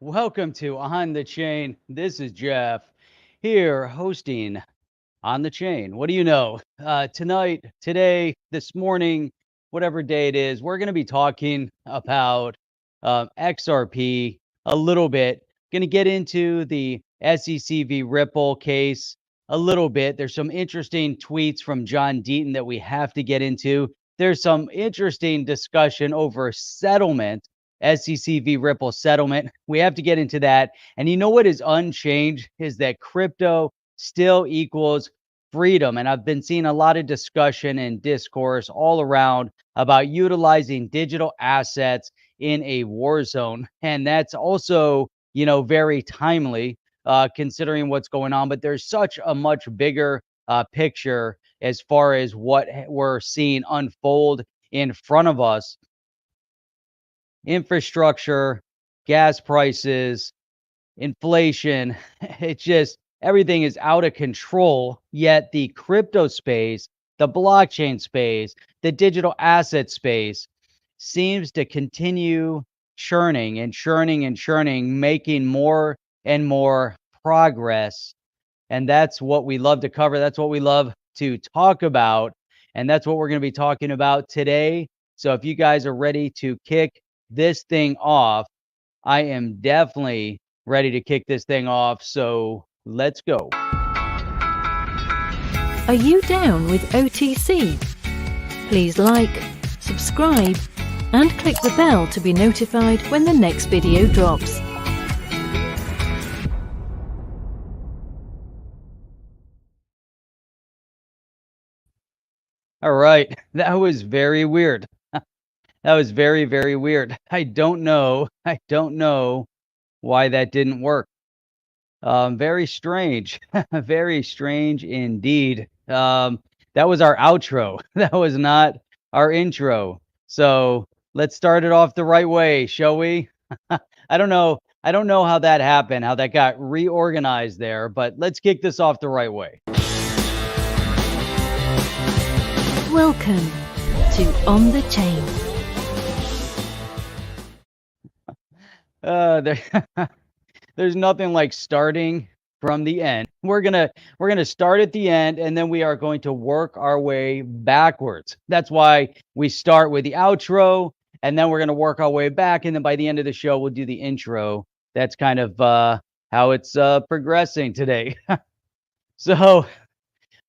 Welcome to On the Chain. This is Jeff here hosting On the Chain. What do you know? Tonight, today, this morning, whatever day it is, we're going to be talking about XRP a little bit. Going to get into the SEC v. Ripple case a little bit. There's some interesting tweets from John Deaton that we have to get into. There's some interesting discussion over settlement, SEC v. Ripple settlement. We have to get into that. And you know what is unchanged is that crypto still equals freedom. And I've been seeing a lot of discussion and discourse all around about utilizing digital assets in a war zone. And that's also, very timely considering what's going on. But there's such a much bigger picture as far as what we're seeing unfold in front of us. Infrastructure, gas prices, inflation. It's just everything is out of control. Yet the crypto space, the blockchain space, the digital asset space seems to continue churning and churning and churning, making more and more progress. And that's what we love to cover. That's what we love to talk about. And that's what we're going to be talking about today. So if you guys are ready to kick this thing off, I am definitely ready to kick this thing off. So let's go. Are you down with OTC? Please like, subscribe, and click the bell to be notified when the next video drops. All right. That was very weird. That was very, very weird. I don't know why that didn't work. Very strange. Very strange indeed. That was our outro. That was not our intro. So let's start it off the right way, shall we? I don't know. I don't know how that happened, how that got reorganized there, but let's kick this off the right way. Welcome to On the Chain. There's nothing like starting from the end. We're gonna start at the end, and then we are going to work our way backwards. That's why we start with the outro, and then we're gonna work our way back, and then by the end of the show, we'll do the intro. That's kind of how it's progressing today. So,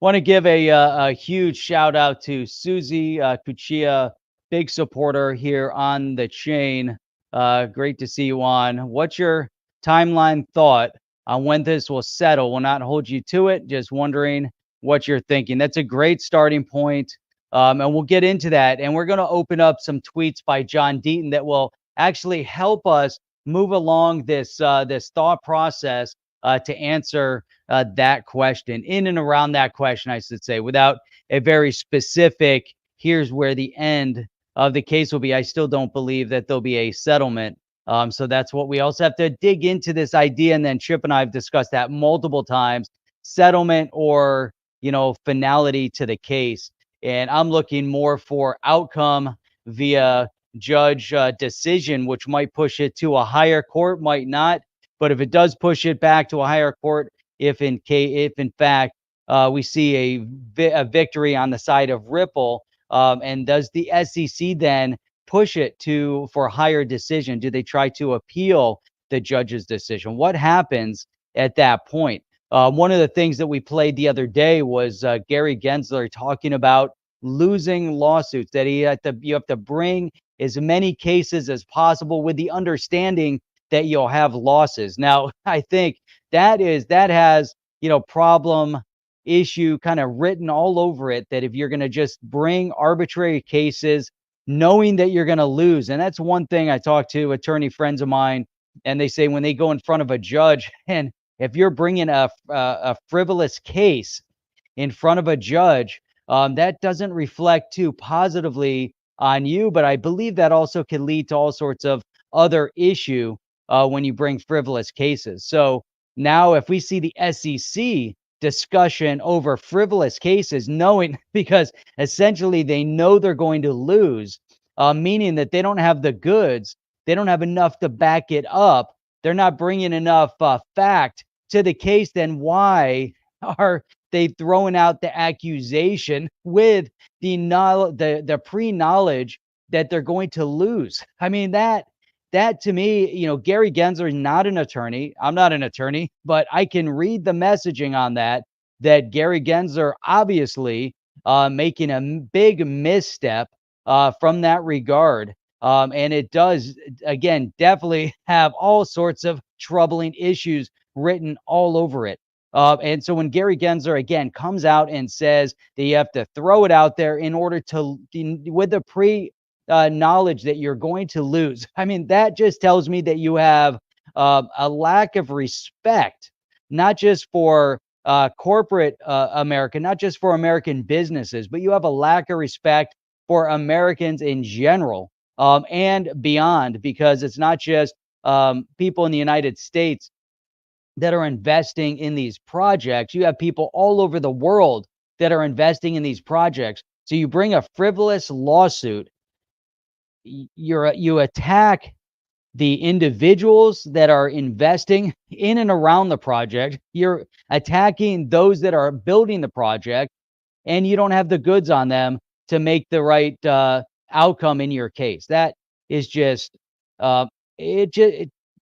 want to give a huge shout out to Susie Cuccia, big supporter here on the chain. Great to see you on. What's your timeline thought on when this will settle? We'll not hold you to it. Just wondering what you're thinking. That's a great starting point. And we'll get into that. And we're going to open up some tweets by John Deaton that will actually help us move along this thought process to answer that question, in and around that question, I should say, without a very specific, here's where the end of the case will be. I still don't believe that there'll be a settlement. So that's what we also have to dig into this idea. And then Chip and I have discussed that multiple times, settlement or, finality to the case. And I'm looking more for outcome via judge decision, which might push it to a higher court, might not. But if it does push it back to a higher court, if in fact we see a victory on the side of Ripple, and does the SEC then push it for a higher decision? Do they try to appeal the judge's decision? What happens at that point? One of the things that we played the other day was Gary Gensler talking about losing lawsuits, that you have to bring as many cases as possible with the understanding that you'll have losses. Now, I think that has, problem issue kind of written all over it, that if you're going to just bring arbitrary cases knowing that you're going to lose. And that's one thing I talk to attorney friends of mine, and they say when they go in front of a judge, and if you're bringing a frivolous case in front of a judge, that doesn't reflect too positively on you. But I believe that also can lead to all sorts of other issue when you bring frivolous cases. So now if we see the SEC discussion over frivolous cases, knowing, because essentially they know they're going to lose, meaning that they don't have the goods, they don't have enough to back it up, they're not bringing enough fact to the case, then why are they throwing out the accusation with the pre-knowledge that they're going to lose? I mean, that to me, Gary Gensler is not an attorney. I'm not an attorney, but I can read the messaging on that Gary Gensler obviously making a big misstep from that regard. And it does, again, definitely have all sorts of troubling issues written all over it. And so when Gary Gensler again comes out and says that you have to throw it out there in order to, with the pre knowledge that you're going to lose, I mean, that just tells me that you have a lack of respect, not just for corporate America, not just for American businesses, but you have a lack of respect for Americans in general and beyond, because it's not just people in the United States that are investing in these projects. You have people all over the world that are investing in these projects. So you bring a frivolous lawsuit, you attack the individuals that are investing in and around the project. You're attacking those that are building the project, and you don't have the goods on them to make the right outcome in your case. That is just uh,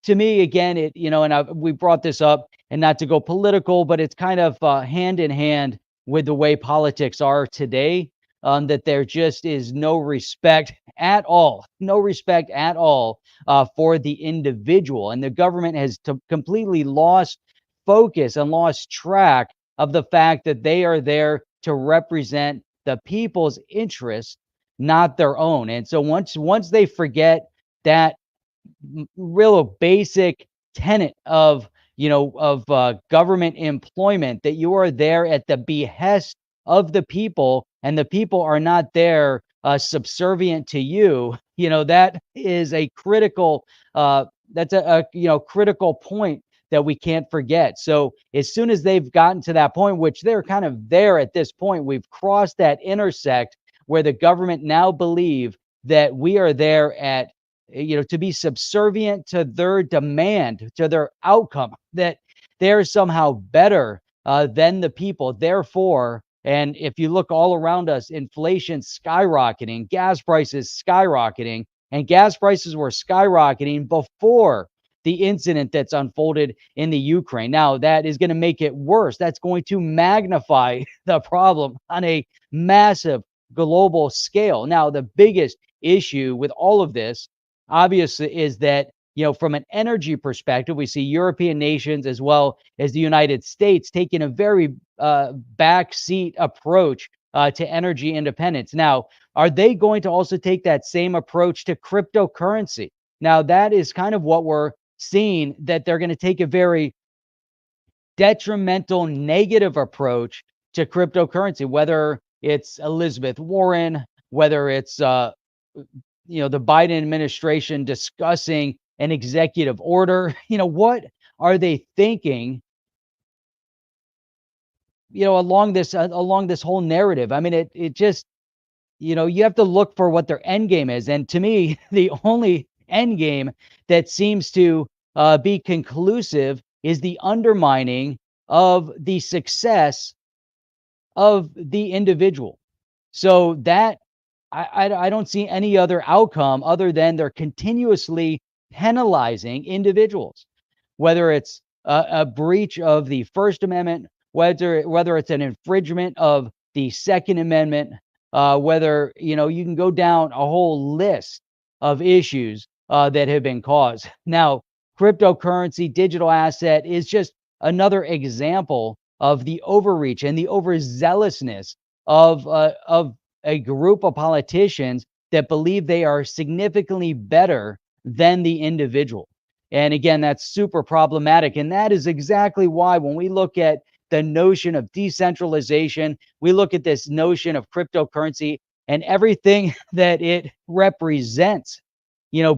to me, again, we brought this up, and not to go political, but it's kind of hand in hand with the way politics are today. That there just is no respect at all, no respect at all for the individual, and the government has completely lost focus and lost track of the fact that they are there to represent the people's interests, not their own. And so once they forget that real basic tenet of government employment, that you are there at the behest of the people, and the people are not there subservient to you, that is a critical that's a critical point that we can't forget. So as soon as they've gotten to that point, which they're kind of there at this point, we've crossed that intersect where the government now believe that we are there at to be subservient to their demand, to their outcome, that they're somehow better than the people. Therefore, and if you look all around us, inflation skyrocketing, gas prices skyrocketing, and gas prices were skyrocketing before the incident that's unfolded in the Ukraine. Now, that is going to make it worse. That's going to magnify the problem on a massive global scale. Now, the biggest issue with all of this, obviously, is that, from an energy perspective, we see European nations as well as the United States taking a very backseat approach to energy independence. Now, are they going to also take that same approach to cryptocurrency? Now, that is kind of what we're seeing, that they're going to take a very detrimental, negative approach to cryptocurrency, whether it's Elizabeth Warren, whether it's the Biden administration discussing an executive order. What are they thinking? Along this whole narrative. I mean, it just, you have to look for what their end game is, and to me, the only end game that seems to be conclusive is the undermining of the success of the individual. So that I don't see any other outcome other than they're continuously penalizing individuals, whether it's a breach of the First Amendment, whether it's an infringement of the Second Amendment, whether you can go down a whole list of issues that have been caused. Now, cryptocurrency, digital asset, is just another example of the overreach and the overzealousness of a group of politicians that believe they are significantly better than the individual. And again, that's super problematic. And that is exactly why, when we look at the notion of decentralization, we look at this notion of cryptocurrency and everything that it represents,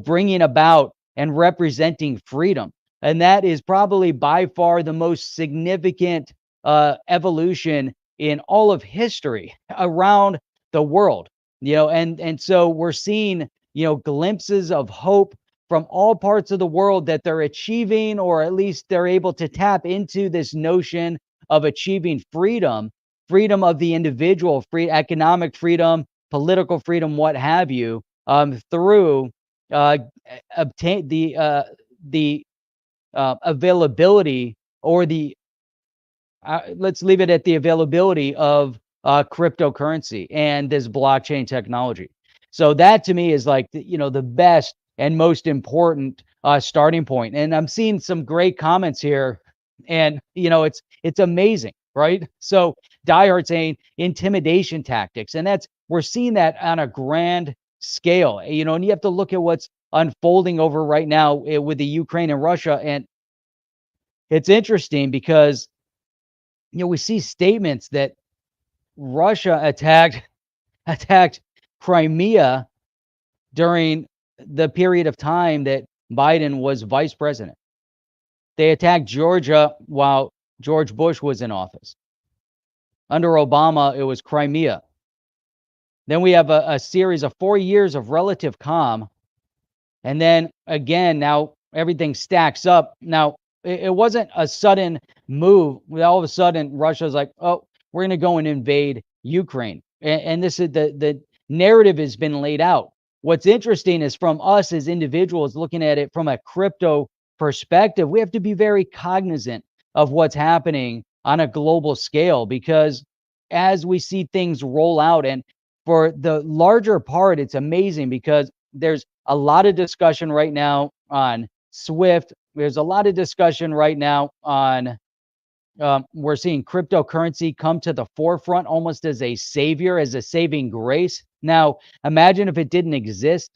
bringing about and representing freedom. And that is probably by far the most significant evolution in all of history around the world. And so we're seeing, glimpses of hope from all parts of the world that they're achieving, or at least they're able to tap into this notion of achieving freedom, freedom of the individual, free economic freedom, political freedom, what have you, through obtain the availability, or the let's leave it at the availability of cryptocurrency and this blockchain technology. So that to me is like the best and most important starting point. And I'm seeing some great comments here, and it's amazing, right? So Diehard saying intimidation tactics, and we're seeing that on a grand scale, and you have to look at what's unfolding over right now with the Ukraine and Russia. And it's interesting because we see statements that Russia attacked Crimea during the period of time that Biden was vice president. They attacked Georgia while George Bush was in office. Under Obama, it was Crimea. Then we have a series of 4 years of relative calm. And then again, now everything stacks up. Now, it wasn't a sudden move. All of a sudden, Russia's like, oh, we're going to go and invade Ukraine. And this is the narrative has been laid out. What's interesting is, from us as individuals looking at it from a crypto perspective, we have to be very cognizant of what's happening on a global scale, because as we see things roll out, and for the larger part, it's amazing because there's a lot of discussion right now on Swift. There's a lot of discussion right now on we're seeing cryptocurrency come to the forefront almost as a savior, as a saving grace. Now, imagine if it didn't exist.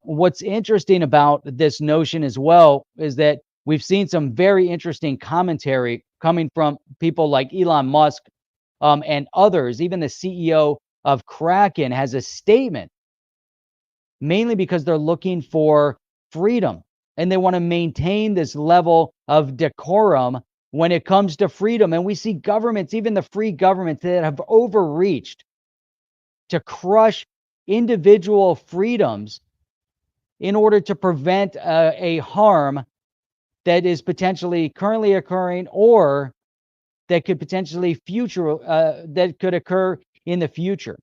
What's interesting about this notion as well is that we've seen some very interesting commentary coming from people like Elon Musk and others. Even the CEO of Kraken has a statement, mainly because they're looking for freedom and they want to maintain this level of decorum when it comes to freedom. And we see governments, even the free governments, that have overreached to crush individual freedoms in order to prevent a harm that is potentially currently occurring, or that could potentially that could occur in the future.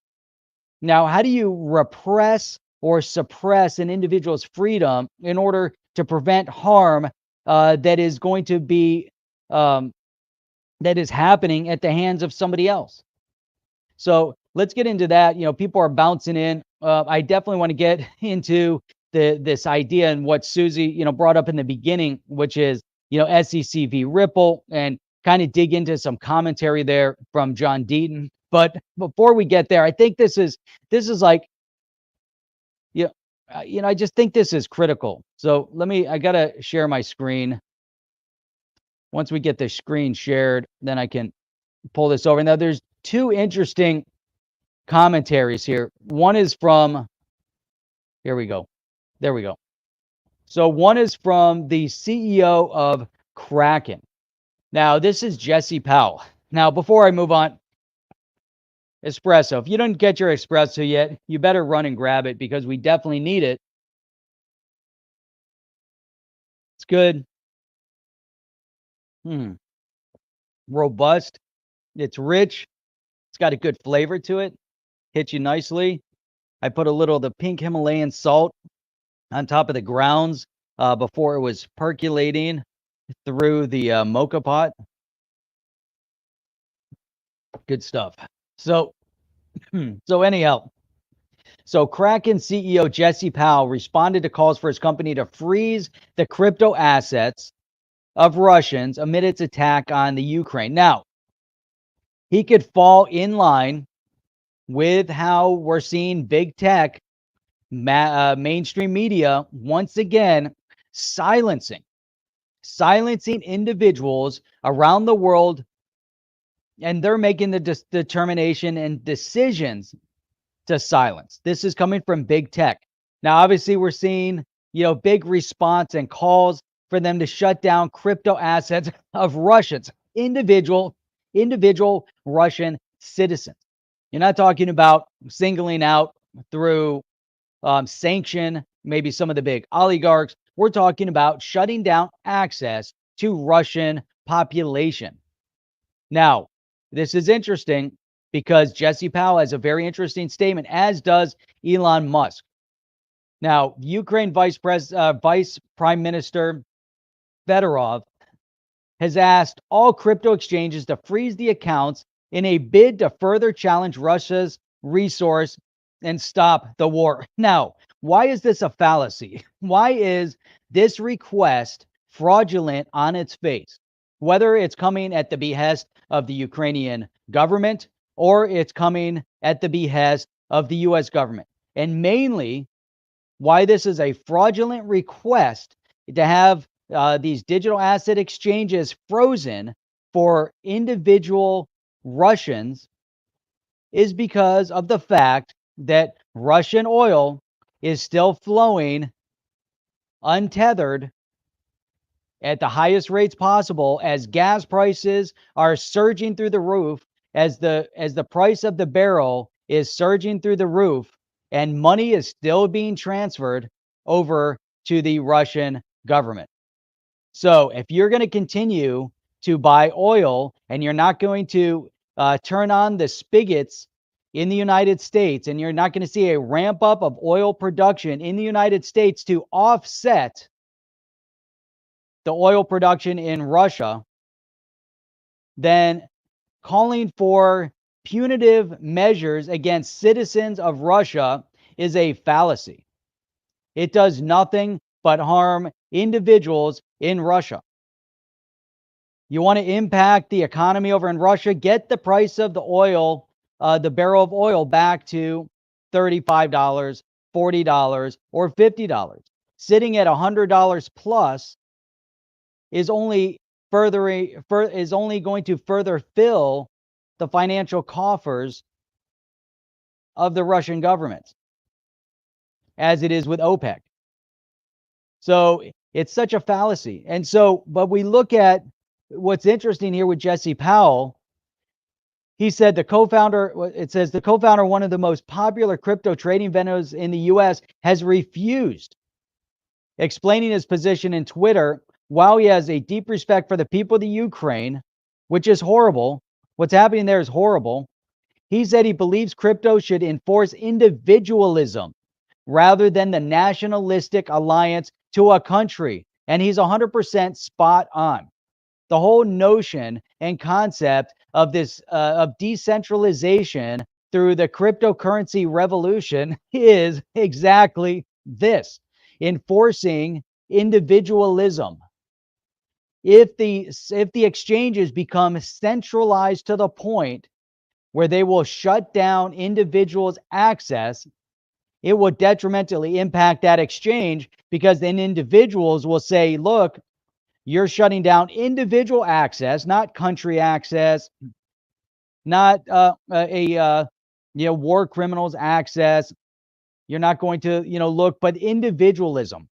Now, how do you repress or suppress an individual's freedom in order to prevent harm that is going to be that is happening at the hands of somebody else? So let's get into that. People are bouncing in. I definitely want to get into this idea and what Susie brought up in the beginning, which is SEC v. Ripple, and kind of dig into some commentary there from John Deaton. But before we get there, I think this is like, I just think this is critical. So I got to share my screen. Once we get the screen shared, then I can pull this over. Now, there's two interesting commentaries here. One is from, here we go. There we go. So one is from the CEO of Kraken. Now, this is Jesse Powell. Now, before I move on, espresso. If you didn't get your espresso yet, you better run and grab it, because we definitely need it. It's good. Robust. It's rich. It's got a good flavor to it. Hits you nicely. I put a little of the pink Himalayan salt on top of the grounds before it was percolating through the mocha pot. Good stuff. So anyhow, so Kraken CEO Jesse Powell responded to calls for his company to freeze the crypto assets of Russians amid its attack on the Ukraine. Now, he could fall in line with how we're seeing big tech, mainstream media, once again, silencing individuals around the world, and they're making the determination and decisions to silence. This is coming from big tech. Now, obviously, we're seeing, big response and calls for them to shut down crypto assets of Russians, individual Russian citizens. You're not talking about singling out through sanction maybe some of the big oligarchs. We're talking about shutting down access to Russian population. Now, this is interesting because Jesse Powell has a very interesting statement, as does Elon Musk. Now, Ukraine Vice Prime Minister Fedorov has asked all crypto exchanges to freeze the accounts in a bid to further challenge Russia's resource and stop the war. Now, why is this a fallacy? Why is this request fraudulent on its face? Whether it's coming at the behest of the Ukrainian government or it's coming at the behest of the US government. And mainly, why this is a fraudulent request to have these digital asset exchanges frozen for individual Russians is because of the fact that Russian oil is still flowing untethered at the highest rates possible as gas prices are surging through the roof, as the price of the barrel is surging through the roof, and money is still being transferred over to the Russian government. So if you're going to continue to buy oil and you're not going to turn on the spigots in the United States, and you're not going to see a ramp up of oil production in the United States to offset the oil production in Russia, then calling for punitive measures against citizens of Russia is a fallacy. It does nothing but harm individuals in Russia. You want to impact the economy over in Russia, get the price of the oil, the barrel of oil, back to $35, $40, or $50. Sitting at $100 plus is only going to further fill the financial coffers of the Russian government, as it is with OPEC. So it's such a fallacy. And so, but we look at what's interesting here with Jesse Powell. He said the co-founder, it says the co-founder, one of the most popular crypto trading venues in the US, has refused, explaining his position in Twitter. While he has a deep respect for the people of the Ukraine, which is horrible, what's happening there is horrible. He said he believes crypto should enforce individualism rather than the nationalistic alliance to a country. And he's 100% spot on. The whole notion and concept of this of decentralization through the cryptocurrency revolution is exactly this: enforcing individualism. If the exchanges become centralized to the point where they will shut down individuals' access, it will detrimentally impact that exchange, because then individuals will say, look, you're shutting down individual access, not country access, not war criminals access. You're not going to look, but individualism.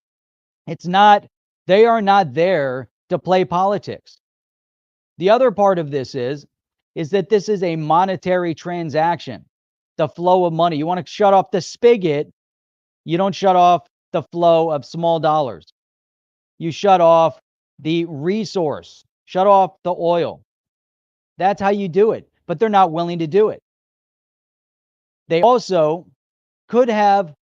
It's not, they are not there to play politics. The other part of this is that this is a monetary transaction, the flow of money. You want to shut off the spigot, you don't shut off the flow of small dollars. You shut off the resource, shut off the oil. That's how you do it, but they're not willing to do it. They also could have,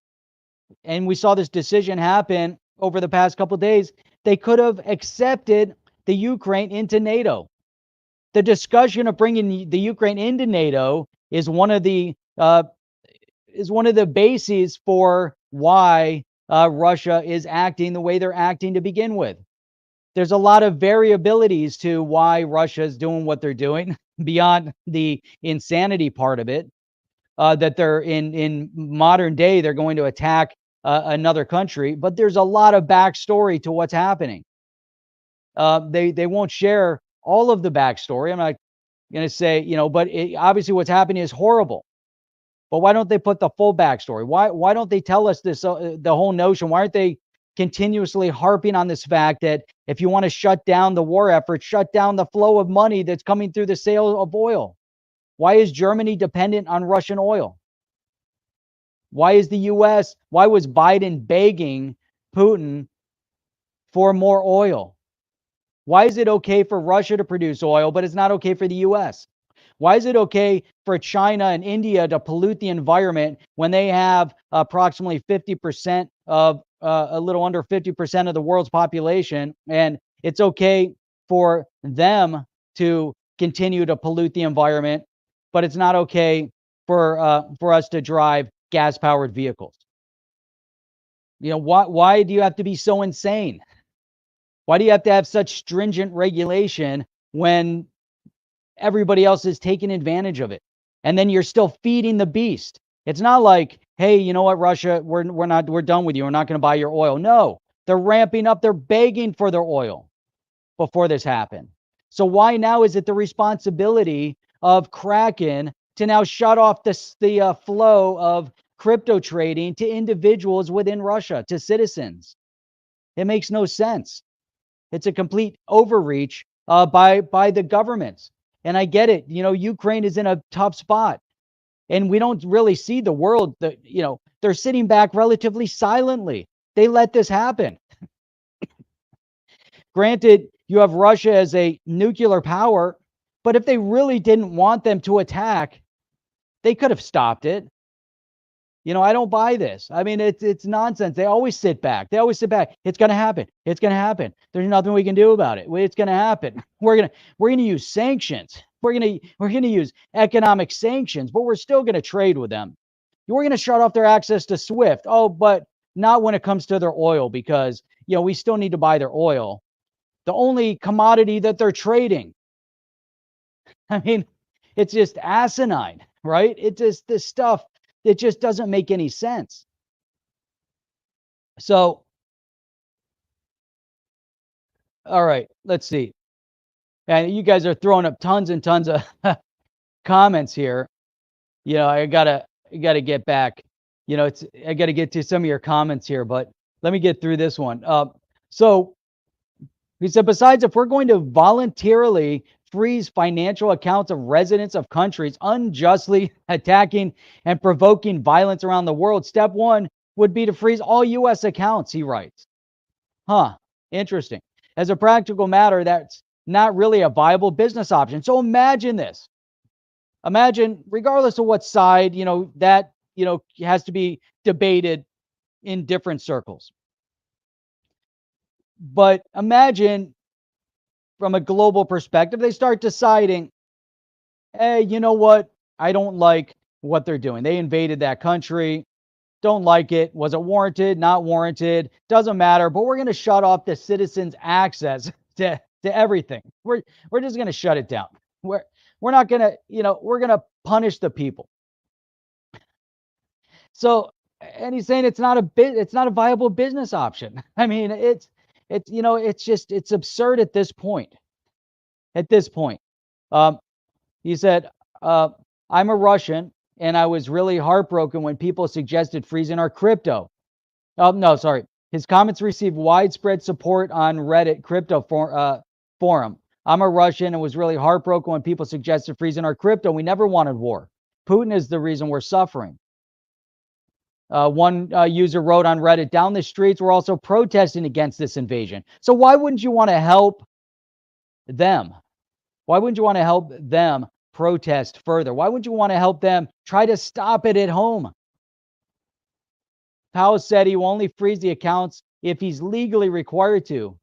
and we saw this decision happen over the past couple of days, they could have accepted the Ukraine into NATO. The discussion of bringing the Ukraine into NATO is one of the bases for why Russia is acting the way they're acting to begin with. There's a lot of variabilities to why Russia is doing what they're doing beyond the insanity part of it, that they're in modern day, they're going to attack another country. But there's a lot of backstory to what's happening. They won't share all of the backstory. I'm not going to say, but obviously what's happening is horrible. But why don't they put the full backstory? Why don't they tell us this, the whole notion? Why aren't they continuously harping on this fact that if you want to shut down the war effort, shut down the flow of money that's coming through the sale of oil? Why is Germany dependent on Russian oil? Why is the U.S., why was Biden begging Putin for more oil? Why is it okay for Russia to produce oil, but it's not okay for the U.S.? Why is it okay for China and India to pollute the environment when they have approximately 50% of, a little under 50% of the world's population, and it's okay for them to continue to pollute the environment, but it's not okay for us to drive gas-powered vehicles? You know, why do you have to be so insane? Why do you have to have such stringent regulation when everybody else is taking advantage of it? And then you're still feeding the beast. It's not like, hey, you know what, Russia, we're done with you. We're not going to buy your oil. No, they're ramping up. They're begging for their oil before this happened. So why now is it the responsibility of Kraken to now shut off the flow of crypto trading to individuals within Russia, to citizens? It makes no sense. It's a complete overreach by the governments. And I get it. You know, Ukraine is in a tough spot, and we don't really see the world that, you know, they're sitting back relatively silently. They let this happen. Granted, you have Russia as a nuclear power, but if they really didn't want them to attack, they could have stopped it. You know, I don't buy this. I mean, it's nonsense. They always sit back. They always sit back. It's going to happen. It's going to happen. There's nothing we can do about it. It's going to happen. We're going to use sanctions. We're going to use economic sanctions, but we're still going to trade with them. We're going to shut off their access to SWIFT. Oh, but not when it comes to their oil, because, you know, we still need to buy their oil, the only commodity that they're trading. I mean, it's just asinine, right? It just, this stuff, it just doesn't make any sense. So, all right, let's see. And you guys are throwing up tons and tons of comments here. You know, I gotta get back. You know, I gotta get to some of your comments here, but let me get through this one. So he said, besides, if we're going to voluntarily freeze financial accounts of residents of countries unjustly attacking and provoking violence around the world, step one would be to freeze all U.S. accounts, he writes. Interesting. As a practical matter, that's not really a viable business option. So imagine this. Imagine, regardless of what side, you know, that, you know, has to be debated in different circles. But imagine, from a global perspective, they start deciding, hey, you know what? I don't like what they're doing. They invaded that country. Don't like it. Was it warranted? Not warranted? Doesn't matter. But we're going to shut off the citizens' access to everything. We're just going to shut it down. We're not going to, you know, we're going to punish the people. So, and he's saying it's not a viable business option. I mean, it's you know, it's absurd at this point. At this point, he said, I'm a Russian, and I was really heartbroken when people suggested freezing our crypto. Oh, no, sorry. His comments received widespread support on Reddit crypto forum. I'm a Russian and was really heartbroken when people suggested freezing our crypto. We never wanted war. Putin is the reason we're suffering. One user wrote on Reddit, down the streets, we're also protesting against this invasion. So why wouldn't you want to help them? Why wouldn't you want to help them protest further? Why wouldn't you want to help them try to stop it at home? Powell said he will only freeze the accounts if he's legally required to,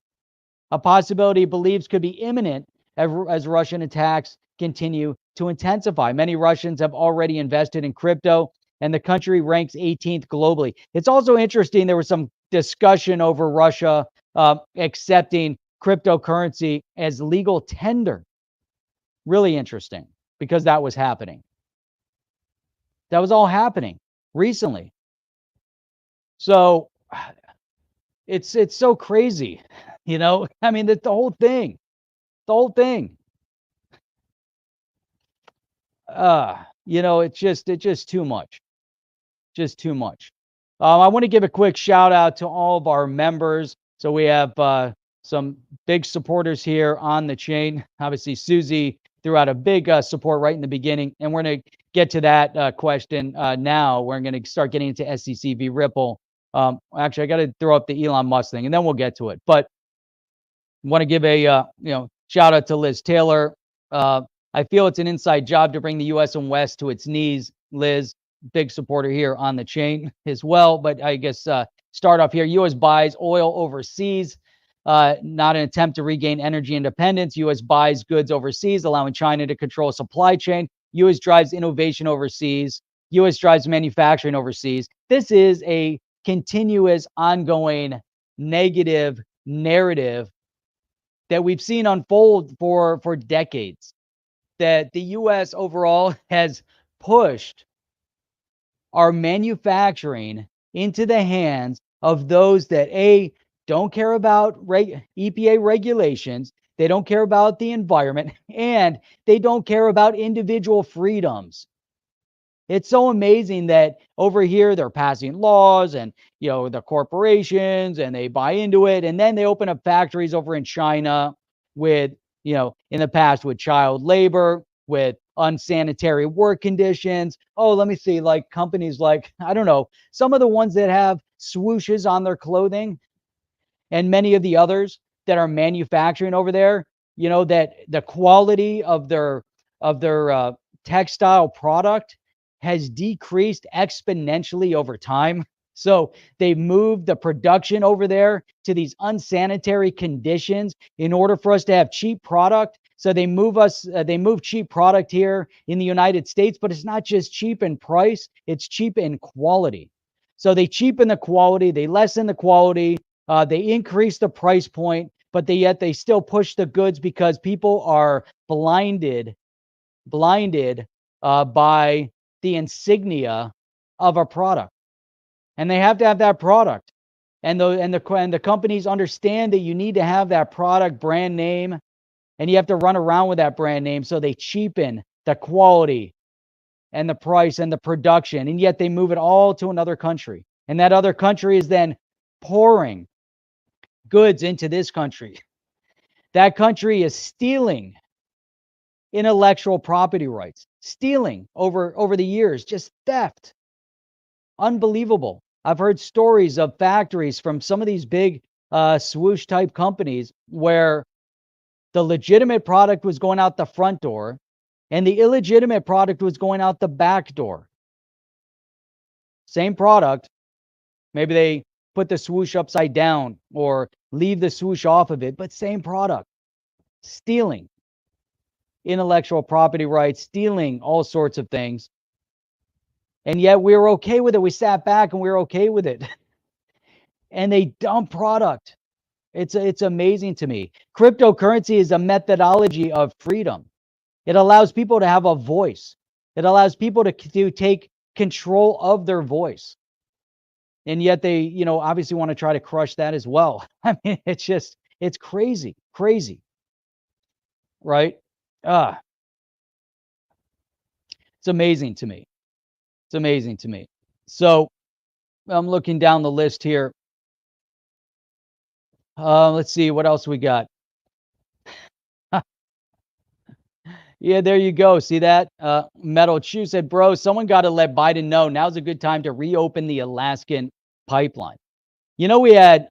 a possibility he believes could be imminent as Russian attacks continue to intensify. Many Russians have already invested in crypto, and the country ranks 18th globally. It's also interesting, there was some discussion over Russia accepting cryptocurrency as legal tender. Really interesting, because that was happening. That was all happening recently. So it's so crazy, you know? I mean, the whole thing. You know, it's just too much. Just too much. I want to give a quick shout out to all of our members. So we have some big supporters here on the chain. Obviously, Susie threw out a big support right in the beginning, and we're going to get to that question now. We're going to start getting into SEC v Ripple. Actually, I got to throw up the Elon Musk thing, and then we'll get to it. But want to give a shout out to Liz Taylor. I feel it's an inside job to bring the U.S. and West to its knees. Liz, big supporter here on the chain as well. But I guess start off here. U.S. buys oil overseas. Not an attempt to regain energy independence. U.S. buys goods overseas, allowing China to control supply chain. U.S. drives innovation overseas. U.S. drives manufacturing overseas. This is a continuous, ongoing negative narrative that we've seen unfold for decades, that the U.S. overall has pushed our manufacturing into the hands of those that don't care about EPA regulations, they don't care about the environment, and they don't care about individual freedoms. It's so amazing that over here they're passing laws and, the corporations, and they buy into it. And then they open up factories over in China with, in the past with child labor, with unsanitary work conditions. Oh, let me see, like companies like, I don't know, some of the ones that have swooshes on their clothing and many of the others that are manufacturing over there, that the quality of their textile product has decreased exponentially over time. So they moved the production over there to these unsanitary conditions in order for us to have cheap product. So they move cheap product here in the United States, but it's not just cheap in price, it's cheap in quality. So they cheapen the quality, they lessen the quality, they increase the price point, but yet they still push the goods because people are blinded by the insignia of a product, and they have to have that product. And the companies understand that you need to have that product brand name, and you have to run around with that brand name. So they cheapen the quality and the price and the production, and yet they move it all to another country, and that other country is then pouring goods into this country. That country is stealing intellectual property rights, stealing over the years, just theft. Unbelievable. I've heard stories of factories from some of these big swoosh type companies where the legitimate product was going out the front door and the illegitimate product was going out the back door. Same product. Maybe they put the swoosh upside down or leave the swoosh off of it, but same product. Stealing intellectual property rights, stealing all sorts of things. And yet we were okay with it. We sat back and we were okay with it. And they dump product. It's amazing to me. Cryptocurrency is a methodology of freedom. It allows people to have a voice. It allows people to take control of their voice. And yet they, obviously want to try to crush that as well. I mean, it's crazy, right? It's amazing to me. It's amazing to me. So I'm looking down the list here. Let's see what else we got. Yeah, there you go. See that? Metal Chew said, bro, someone got to let Biden know now's a good time to reopen the Alaskan pipeline. We had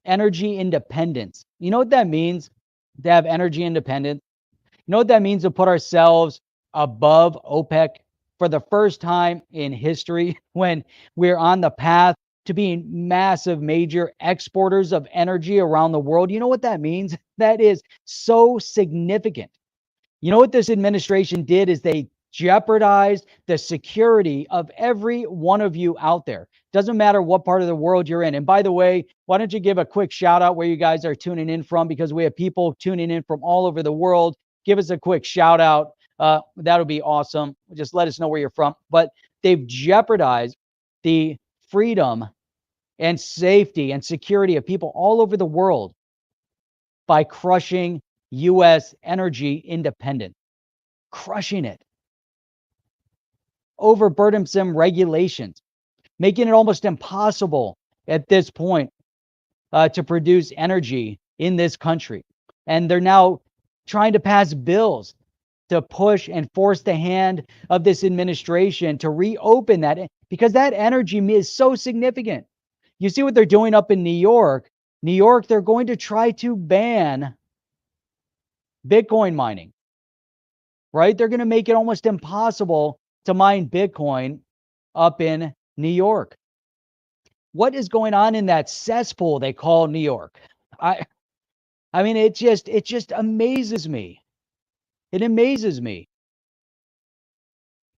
energy independence. You know what that means to have energy independence? You know what that means to put ourselves above OPEC for the first time in history, when we're on the path to being massive, major exporters of energy around the world. You know what that means? That is so significant. You know what this administration did is they jeopardized the security of every one of you out there. Doesn't matter what part of the world you're in. And by the way, why don't you give a quick shout out where you guys are tuning in from, because we have people tuning in from all over the world. Give us a quick shout out. That'll be awesome. Just let us know where you're from. But they've jeopardized the freedom and safety and security of people all over the world by crushing U.S. energy independence, crushing it. Over burdensome regulations, making it almost impossible at this point to produce energy in this country. And they're now trying to pass bills to push and force the hand of this administration to reopen that, because that energy is so significant. You see what they're doing up in New York. New York, they're going to try to ban Bitcoin mining, right? They're going to make it almost impossible to mine Bitcoin up in New York. What is going on in that cesspool they call New York? I mean, it just amazes me. It amazes me.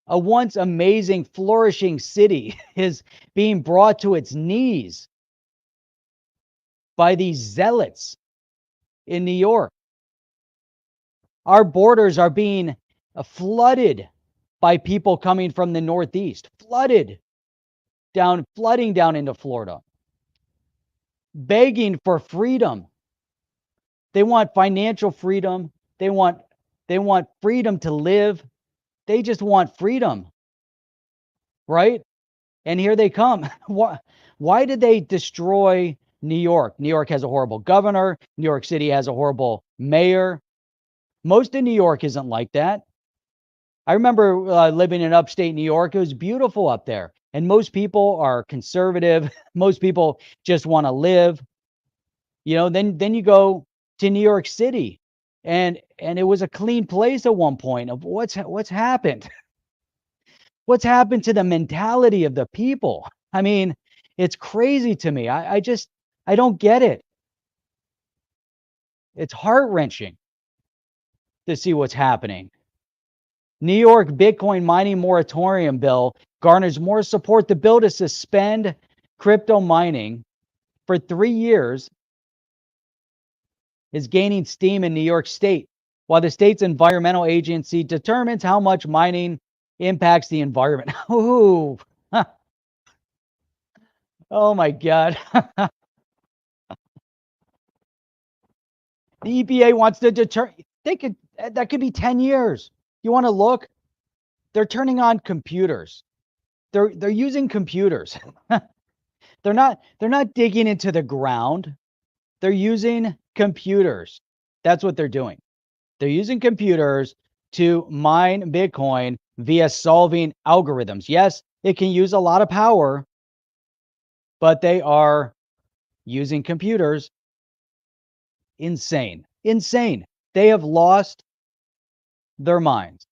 A once amazing, flourishing city is being brought to its knees by these zealots in New York. Our borders are being flooded by people coming from the Northeast, flooding down into Florida, begging for freedom. They want financial freedom. They want freedom to live. They just want freedom, right? And here they come. Why did they destroy New York? New York has a horrible governor. New York City has a horrible mayor. Most of New York isn't like that. I remember living in upstate New York. It was beautiful up there. And most people are conservative. Most people just want to live. You know, then you go to New York City, and it was a clean place at one point. Of what's happened? What's happened to the mentality of the people? I mean, it's crazy to me. I don't get it. It's heart-wrenching to see what's happening. New York Bitcoin mining moratorium bill garners more support. The bill to suspend crypto mining for 3 years is gaining steam in New York State, while the state's environmental agency determines how much mining impacts the environment. Ooh. Oh my God. The EPA wants to that could be 10 years. You want to look? They're turning on computers. They're using computers. They're not digging into the ground. They're using computers. That's what they're doing. They're using computers to mine Bitcoin via solving algorithms. Yes, it can use a lot of power, but they are using computers. Insane. Insane. They have lost their minds.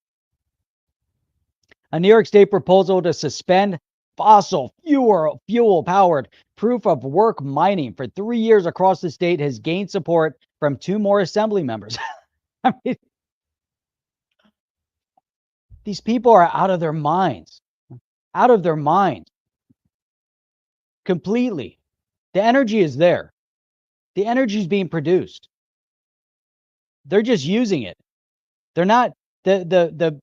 A New York State proposal to suspend fossil fuel powered proof of work mining for 3 years across the state has gained support from 2 more assembly members. I mean, these people are out of their minds. Out of their minds. Completely. The energy is there. The energy is being produced. They're just using it. They're not the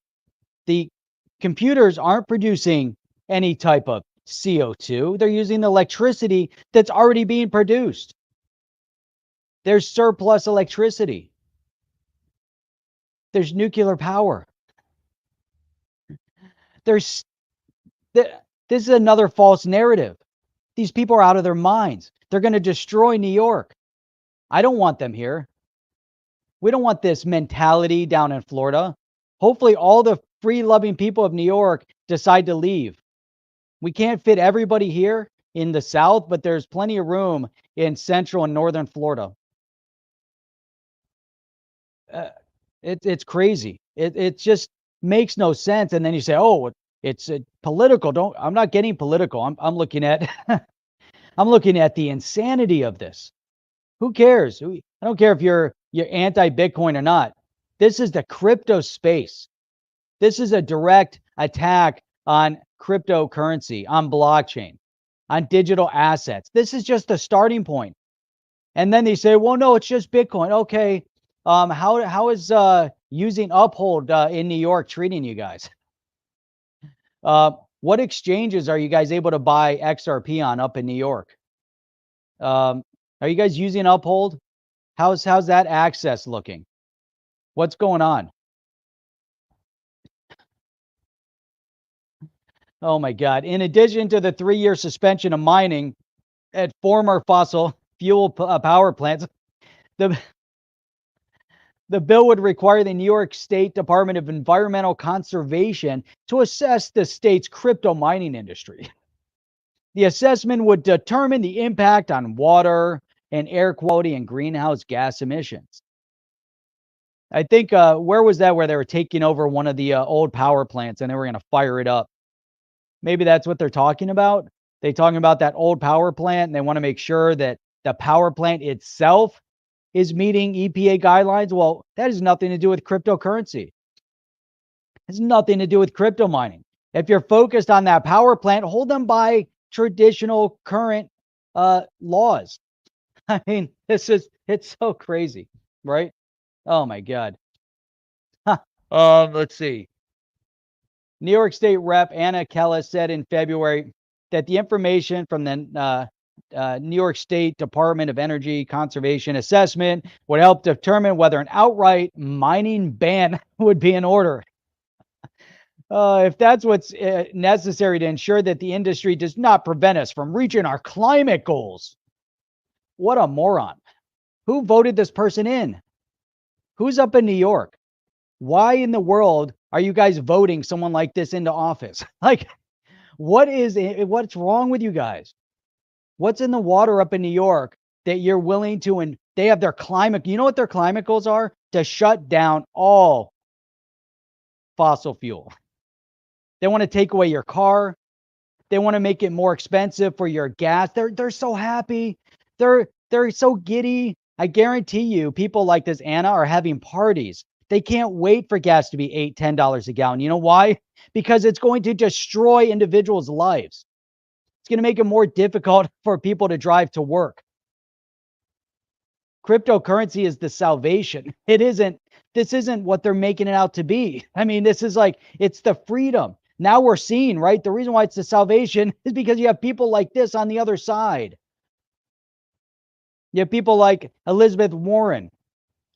computers aren't producing any type of CO2. They're using the electricity that's already being produced. There's surplus electricity. There's nuclear power. This is another false narrative. These people are out of their minds. They're going to destroy New York. I don't want them here. We don't want this mentality down in Florida. Hopefully all the free-loving people of New York decide to leave. We can't fit everybody here in the South, but there's plenty of room in Central and Northern Florida. It's crazy. It just makes no sense. And then you say, "Oh, it's political." I'm not getting political. I'm looking at I'm looking at the insanity of this. Who cares? I don't care if you're anti-Bitcoin or not. This is the crypto space. This is a direct attack on cryptocurrency, on blockchain, on digital assets. This is just the starting point. And then they say, well, no, it's just Bitcoin. Okay. How is using Uphold in New York treating you guys? What exchanges are you guys able to buy XRP on up in New York? Are you guys using Uphold? How's that access looking? What's going on? Oh my God. In addition to the 3-year suspension of mining at former fossil fuel power plants, the The bill would require the New York State Department of Environmental Conservation to assess the state's crypto mining industry. The assessment would determine the impact on water and air quality and greenhouse gas emissions. I think where was that where they were taking over one of the old power plants and they were going to fire it up? Maybe that's what they're talking about. They're talking about that old power plant and they want to make sure that the power plant itself is meeting EPA guidelines. Well, that has nothing to do with cryptocurrency. It has nothing to do with crypto mining. If you're focused on that power plant, hold them by traditional current laws. I mean, it's so crazy, right? Oh my God. Let's see. New York State Rep. Anna Kellis said in February that the information from the New York State Department of Energy Conservation assessment would help determine whether an outright mining ban would be in order. If that's what's necessary to ensure that the industry does not prevent us from reaching our climate goals. What a moron. Who voted this person in? Who's up in New York? Why in the world are you guys voting someone like this into office? Like, what's wrong with you guys? What's in the water up in New York that you're willing to, and they have their climate, you know what their climate goals are? To shut down all fossil fuel. They want to take away your car. They want to make it more expensive for your gas. They're so happy. They're so giddy. I guarantee you, people like this Anna are having parties. They can't wait for gas to be $8, $10 a gallon. You know why? Because it's going to destroy individuals' lives. It's going to make it more difficult for people to drive to work. Cryptocurrency is the salvation. This isn't what they're making it out to be. I mean, this is like, it's the freedom. Now we're seeing, right? The reason why it's the salvation is because you have people like this on the other side. You have people like Elizabeth Warren.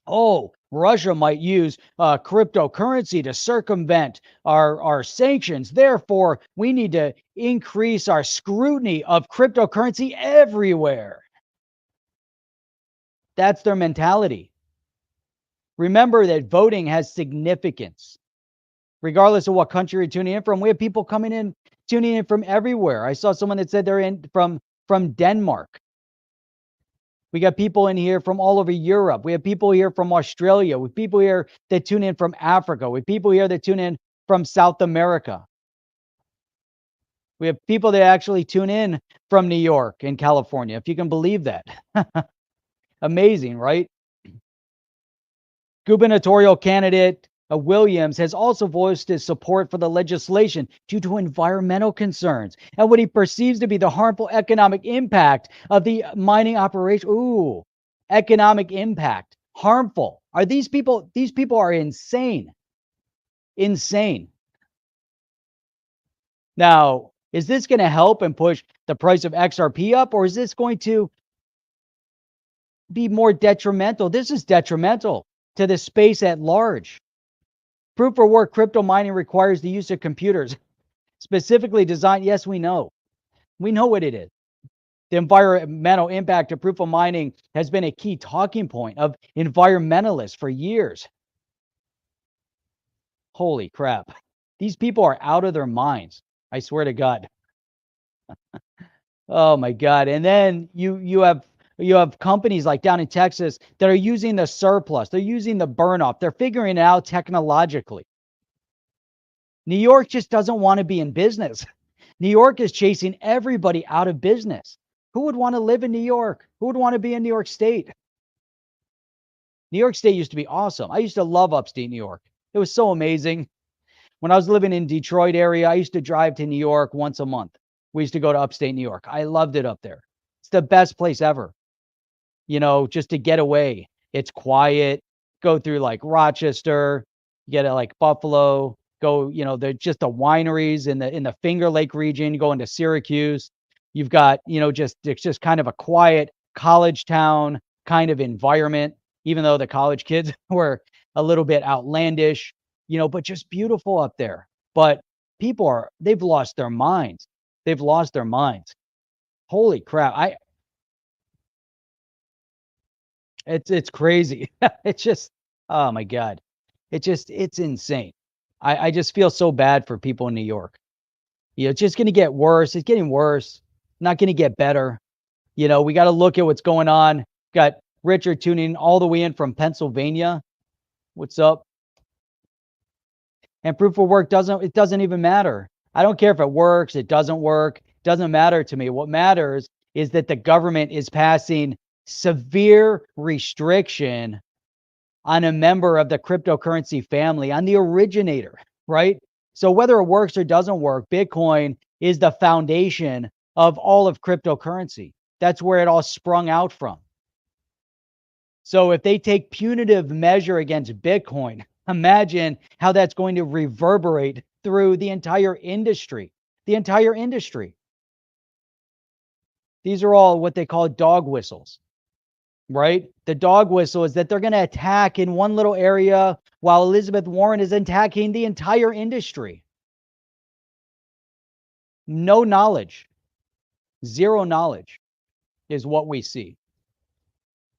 Oh, Russia might use cryptocurrency to circumvent our sanctions. Therefore, we need to increase our scrutiny of cryptocurrency everywhere. That's their mentality. Remember that voting has significance. Regardless of what country you're tuning in from, we have people tuning in from everywhere. I saw someone that said they're in from Denmark. We got people in here from all over Europe. We have people here from Australia. We have people here that tune in from Africa. We have people here that tune in from South America. We have people that actually tune in from New York and California, if you can believe that. Amazing, right? Gubernatorial candidate Williams has also voiced his support for the legislation due to environmental concerns and what he perceives to be the harmful economic impact of the mining operation. Ooh, economic impact. Harmful. Are these people are insane. Insane. Now, is this going to help and push the price of XRP up, or is this going to be more detrimental? This is detrimental to the space at large. Proof of work crypto mining requires the use of computers specifically designed. Yes, we know. We know what it is. The environmental impact of proof of mining has been a key talking point of environmentalists for years. Holy crap. These people are out of their minds. I swear to God. Oh my God. And then you have companies like down in Texas that are using the surplus. They're using the burn off. They're figuring it out technologically. New York just doesn't want to be in business. New York is chasing everybody out of business. Who would want to live in New York? Who would want to be in New York State? New York State used to be awesome. I used to love upstate New York. It was so amazing. When I was living in Detroit area, I used to drive to New York once a month. We used to go to upstate New York. I loved it up there. It's the best place ever. You know, just to get away. It's quiet. Go through like Rochester, get to like Buffalo, go, you know, just the wineries in the Finger Lake region, you go into Syracuse. You've got, you know, it's just kind of a quiet college town kind of environment, even though the college kids were a little bit outlandish, you know, but just beautiful up there. But they've lost their minds. They've lost their minds. Holy crap. It's crazy. It's just, Oh my God. It's insane. I just feel so bad for people in New York. It's just going to get worse. It's getting worse. Not going to get better. We got to look at what's going on. Got Richard tuning all the way in from Pennsylvania. What's up? And proof of work doesn't even matter. I don't care if it works, it doesn't work. Doesn't matter to me. What matters is that the government is passing severe restriction on a member of the cryptocurrency family, on the originator, right? So whether it works or doesn't work, Bitcoin is the foundation of all of cryptocurrency. That's where it all sprung out from. So if they take punitive measure against Bitcoin, imagine how that's going to reverberate through the entire industry. The entire industry. These are all what they call dog whistles, right? The dog whistle is that they're going to attack in one little area while Elizabeth Warren is attacking the entire industry. No knowledge, zero knowledge is what we see.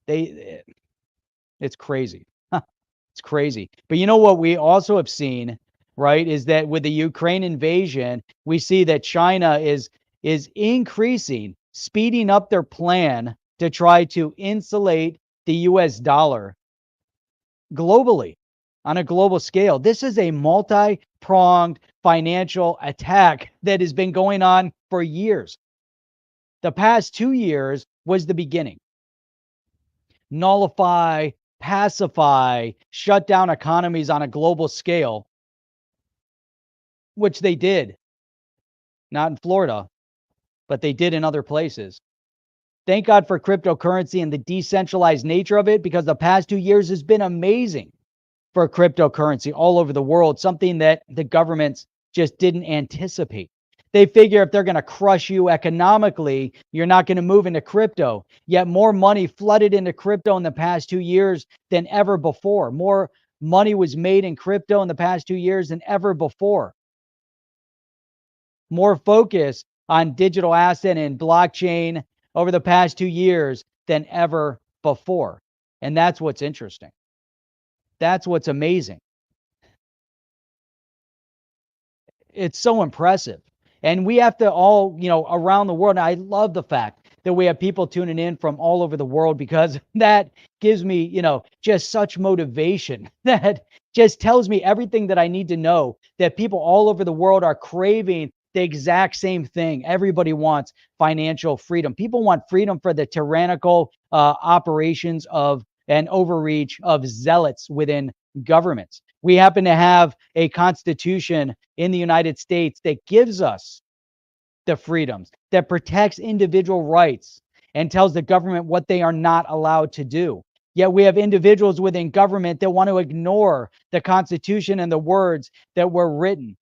It's crazy. It's crazy. But you know what we also have seen, right, is that with the Ukraine invasion, we see that China is increasing, speeding up their plan to try to insulate the US dollar globally on a global scale. This is a multi-pronged financial attack that has been going on for years. The past 2 years was the beginning. Nullify, pacify, shut down economies on a global scale, which they did. Not in Florida, but they did in other places. Thank God for cryptocurrency and the decentralized nature of it, because the past 2 years has been amazing for cryptocurrency all over the world, something that the governments just didn't anticipate. They figure if they're going to crush you economically, you're not going to move into crypto. Yet more money flooded into crypto in the past 2 years than ever before. More money was made in crypto in the past 2 years than ever before. More focus on digital asset and blockchain over the past 2 years than ever before. And that's what's interesting. That's what's amazing. It's so impressive. And we have to all, around the world. I love the fact that we have people tuning in from all over the world, because that gives me, just such motivation. That just tells me everything that I need to know, that people all over the world are craving the exact same thing. Everybody wants financial freedom. People want freedom for the tyrannical operations of and overreach of zealots within governments. We happen to have a constitution in the United States that gives us the freedoms, that protects individual rights and tells the government what they are not allowed to do. Yet we have individuals within government that want to ignore the Constitution and the words that were written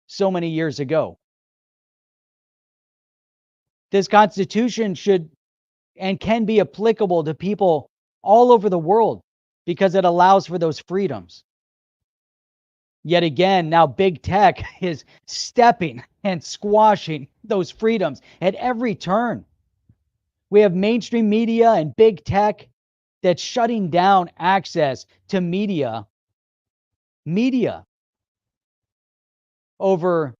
so many years ago. This Constitution should and can be applicable to people all over the world, because it allows for those freedoms. Yet again, now big tech is stepping and squashing those freedoms at every turn. We have mainstream media and big tech that's shutting down access to media over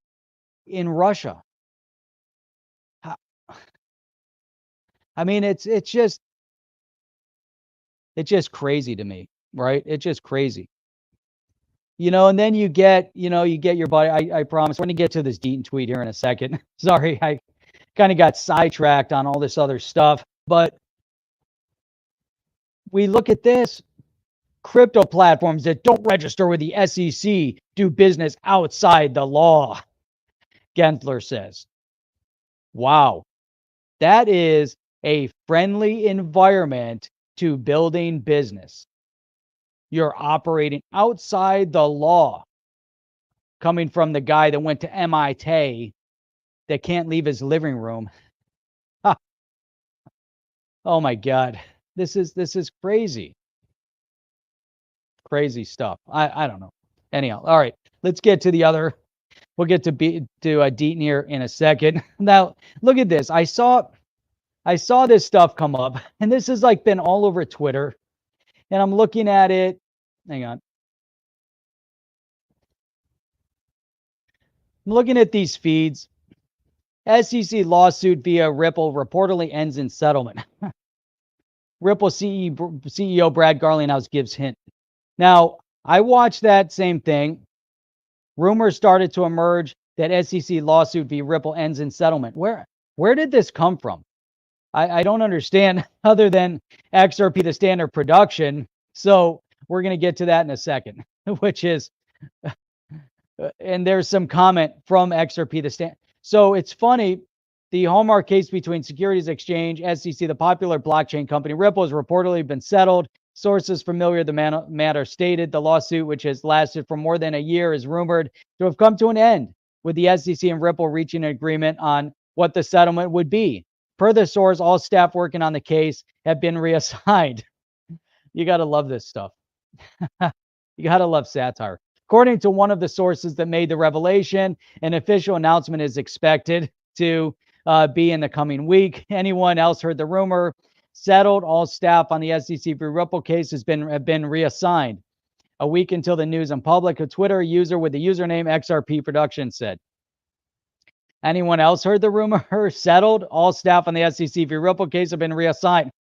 in Russia. I mean, it's just crazy to me, right? It's just crazy. And then you get your buddy. I promise we're going to get to this Deaton tweet here in a second. Sorry, I kind of got sidetracked on all this other stuff. But we look at this. Crypto platforms that don't register with the SEC do business outside the law, Gensler says. Wow. That is a friendly environment to building business. You're operating outside the law. Coming from the guy that went to MIT that can't leave his living room. Oh my God. This is crazy. Crazy stuff. I don't know. Anyhow, all right. Let's get to the other. We'll get to Deaton here in a second. Now, look at this. I saw this stuff come up, and this has been all over Twitter. And I'm looking at it. Hang on. I'm looking at these feeds. SEC lawsuit via Ripple reportedly ends in settlement. Ripple CEO Brad Garlinghouse gives hint. Now, I watched that same thing. Rumors started to emerge that SEC lawsuit via Ripple ends in settlement. Where did this come from? I don't understand other than XRP, the standard production. So we're going to get to that in a second, which is, and there's some comment from XRP, the stand. So it's funny. The Hallmark case between Securities Exchange, SEC, the popular blockchain company Ripple, has reportedly been settled. Sources familiar with the matter stated the lawsuit, which has lasted for more than a year, is rumored to have come to an end, with the SEC and Ripple reaching an agreement on what the settlement would be. Per the source, all staff working on the case have been reassigned. You got to love this stuff. You got to love satire. According to one of the sources that made the revelation, an official announcement is expected to be in the coming week. Anyone else heard the rumor? Settled. All staff on the SEC Ripple case have been reassigned. A week until the news in public, a Twitter user with the username XRP Production said. Anyone else heard the rumor? Settled. All staff on the SEC Ripple case have been reassigned.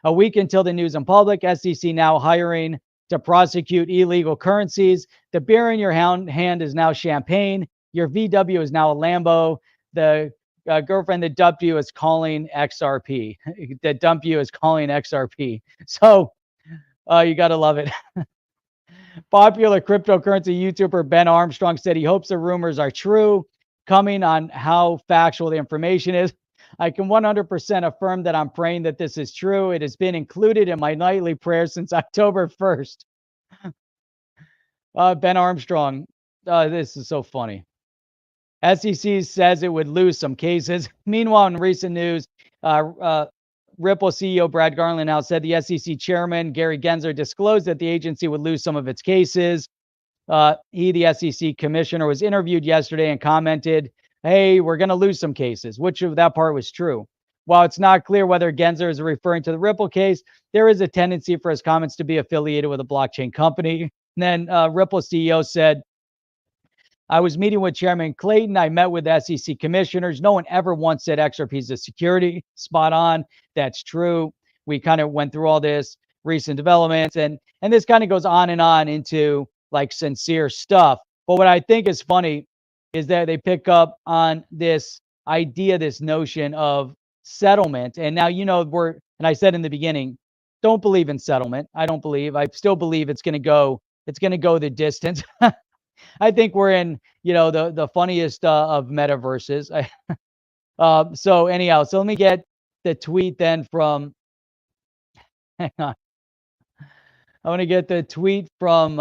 A week until the news in public, SEC now hiring to prosecute illegal currencies. The beer in your hand is now champagne. Your VW is now a Lambo. The girlfriend that dumped you is calling XRP. That dumped you is calling XRP. So you got to love it. Popular cryptocurrency YouTuber Ben Armstrong said he hopes the rumors are true, coming on how factual the information is. I can 100% affirm that I'm praying that this is true. It has been included in my nightly prayer since October 1st. Ben Armstrong, this is so funny. SEC says it would lose some cases. Meanwhile, in recent news, Ripple CEO Brad Garlinghouse said the SEC chairman, Gary Gensler, disclosed that the agency would lose some of its cases. The SEC commissioner, was interviewed yesterday and commented, hey, we're going to lose some cases, which of that part was true. While it's not clear whether Gensler is referring to the Ripple case, there is a tendency for his comments to be affiliated with a blockchain company. And then Ripple CEO said, I was meeting with Chairman Clayton. I met with SEC commissioners. No one ever once said XRP is a security. Spot on. That's true. We kind of went through all this recent developments, and this kind of goes on and on into like sincere stuff. But what I think is funny is that they pick up on this idea, this notion of settlement. And now, and I said in the beginning, don't believe in settlement. I still believe it's going to go the distance. I think we're in, the funniest of metaverses. So anyhow, so let me get the tweet then from, hang on. I want to get the tweet from,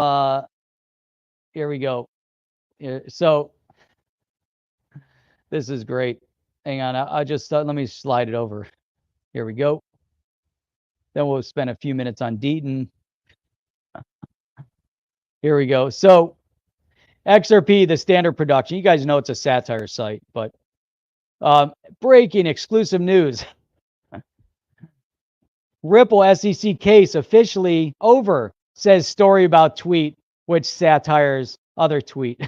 here we go. So this is great. Hang on. I just, let me slide it over. Here we go. Then we'll spend a few minutes on Deaton. Here we go. So XRP, the standard production. You guys know it's a satire site, but breaking exclusive news. Ripple SEC case officially over, says story about tweet, which satires other tweet.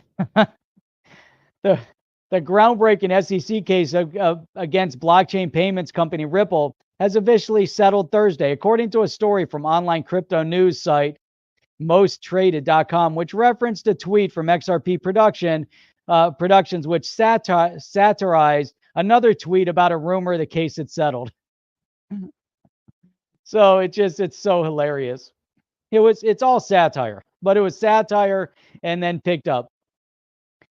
The groundbreaking SEC case against blockchain payments company Ripple has officially settled Thursday, according to a story from online crypto news site MostTraded.com, which referenced a tweet from XRP Productions, which satirized another tweet about a rumor the case had settled. So it's so hilarious. It's all satire, but it was satire and then picked up.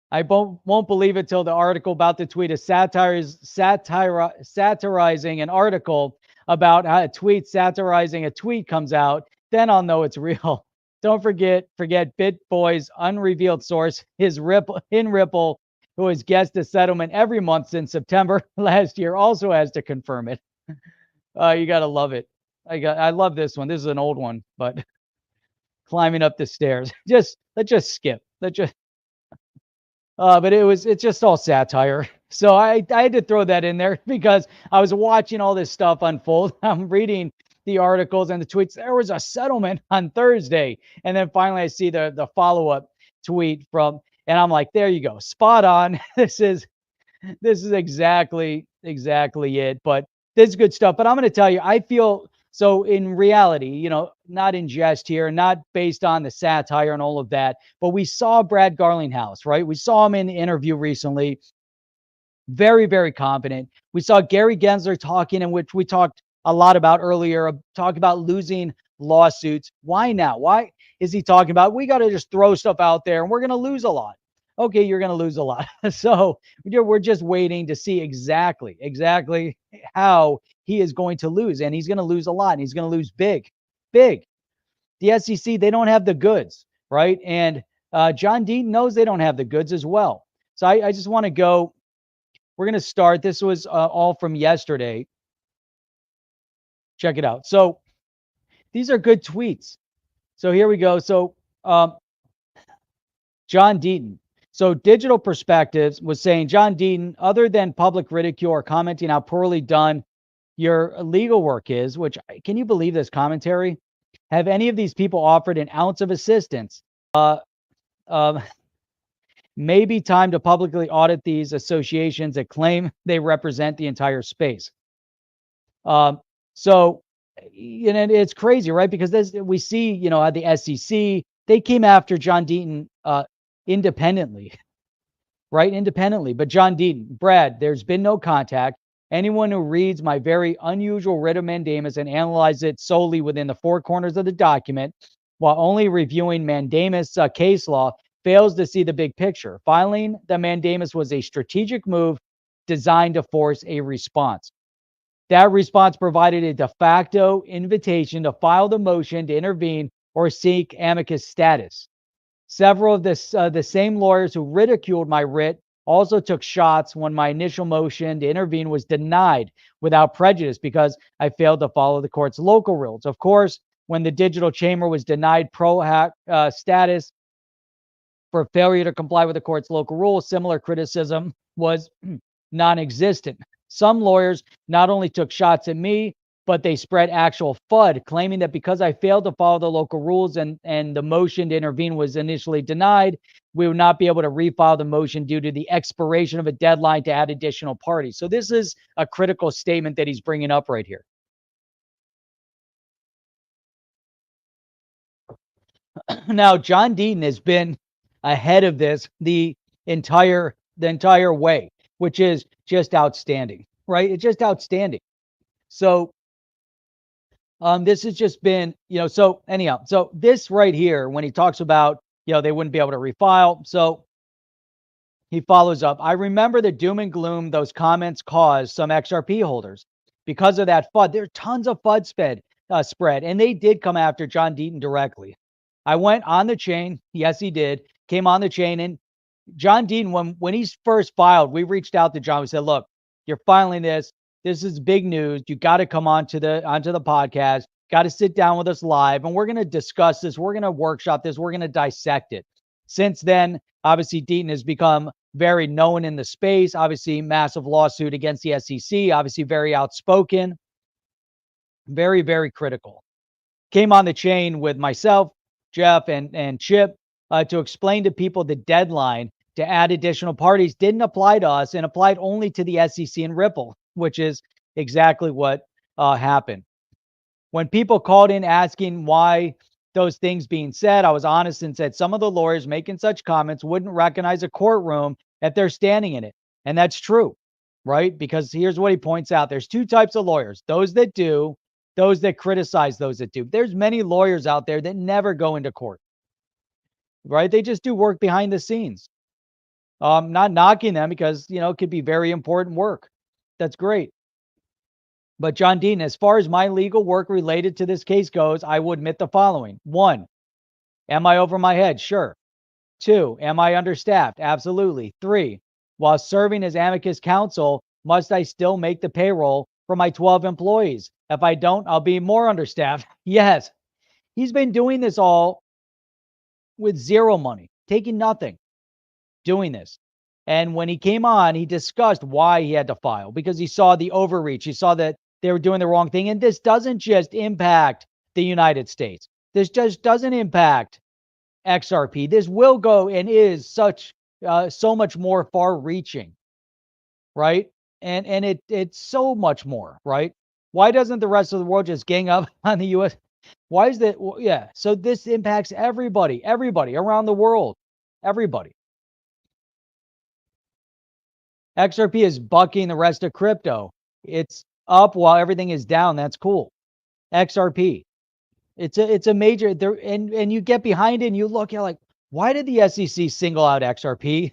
I won't believe it till the article about the tweet is satirizing an article about how a tweet satirizing a tweet comes out. Then I'll know it's real. Don't forget BitBoy's unrevealed source, Ripple, who has guessed a settlement every month since September last year, also has to confirm it. You gotta love it. I love this one. This is an old one, but climbing up the stairs. Let's just skip. But it's just all satire. So I had to throw that in there because I was watching all this stuff unfold. I'm reading the articles and the tweets. There was a settlement on Thursday. And then finally I see the follow-up tweet from, and I'm like, there you go. Spot on. This is exactly it. But this is good stuff. But I'm going to tell you, I feel so in reality, not in jest here, not based on the satire and all of that, but we saw Brad Garlinghouse, right? We saw him in the interview recently. Very, very confident. We saw Gary Gensler talking, in which we talked a lot about earlier, talk about losing lawsuits. Why now? Why is he talking about we got to just throw stuff out there and we're going to lose a lot? Okay, you're going to lose a lot. So we're just waiting to see exactly how he is going to lose. And he's going to lose a lot. And he's going to lose big. The SEC, they don't have the goods, right? And John Deaton knows they don't have the goods as well. So I just want to go. We're going to start. This was all from yesterday. Check it out. So these are good tweets. So here we go. So John Deaton. So Digital Perspectives was saying, John Deaton, other than public ridicule or commenting how poorly done your legal work is, which, can you believe this commentary? Have any of these people offered an ounce of assistance? Maybe time to publicly audit these associations that claim they represent the entire space. So, it's crazy, right? Because we see, at the SEC, they came after John Deaton independently, right? Independently. But John Deaton, Brad, there's been no contact. Anyone who reads my very unusual writ of mandamus and analyzes it solely within the four corners of the document, while only reviewing mandamus case law, fails to see the big picture. Filing the mandamus was a strategic move designed to force a response. That response provided a de facto invitation to file the motion to intervene or seek amicus status. Several of the same lawyers who ridiculed my writ also took shots when my initial motion to intervene was denied without prejudice because I failed to follow the court's local rules. Of course, when the digital chamber was denied pro-hack status for failure to comply with the court's local rules, similar criticism was non-existent. Some lawyers not only took shots at me, but they spread actual FUD, claiming that because I failed to follow the local rules and the motion to intervene was initially denied, we would not be able to refile the motion due to the expiration of a deadline to add additional parties. So this is a critical statement that he's bringing up right here. Now, John Deaton has been ahead of this the entire way, which is just outstanding, right? It's just outstanding. So this has just been, so anyhow, so this right here, when he talks about, they wouldn't be able to refile. So he follows up. I remember the doom and gloom those comments caused some XRP holders because of that FUD. There are tons of FUD spread, and they did come after John Deaton directly. I went on the chain. Yes, he did. Came on the chain, and John Deaton, when he first filed, we reached out to John. We said, look, you're filing this. This is big news. You got to come onto the podcast. Got to sit down with us live, and we're going to discuss this. We're going to workshop this. We're going to dissect it. Since then, obviously, Deaton has become very known in the space. Obviously, massive lawsuit against the SEC. Obviously, very outspoken. Very, very critical. Came on the chain with myself, Jeff, and Chip to explain to people the deadline to add additional parties didn't apply to us and applied only to the SEC and Ripple, which is exactly what happened. When people called in asking why those things being said, I was honest and said some of the lawyers making such comments wouldn't recognize a courtroom if they're standing in it. And that's true, right? Because here's what he points out. There's two types of lawyers, those that do, those that criticize those that do. There's many lawyers out there that never go into court, right? They just do work behind the scenes. Not knocking them because, it could be very important work. That's great. But John Deaton, as far as my legal work related to this case goes, I will admit the following. 1, am I over my head? Sure. 2, am I understaffed? Absolutely. 3, while serving as amicus counsel, must I still make the payroll for my 12 employees? If I don't, I'll be more understaffed. Yes. He's been doing this all with zero money, taking nothing, doing this. And when he came on, he discussed why he had to file, because he saw the overreach. He saw that they were doing the wrong thing. And this doesn't just impact the United States. This just doesn't impact XRP. This will go and is so much more far-reaching, right? And it's so much more, right? Why doesn't the rest of the world just gang up on the U.S.? Why is that? Yeah. So this impacts everybody around the world, everybody. XRP is bucking the rest of crypto. It's up while everything is down. That's cool. XRP. It's a major there, and you get behind it and you look, you're like, why did the SEC single out XRP?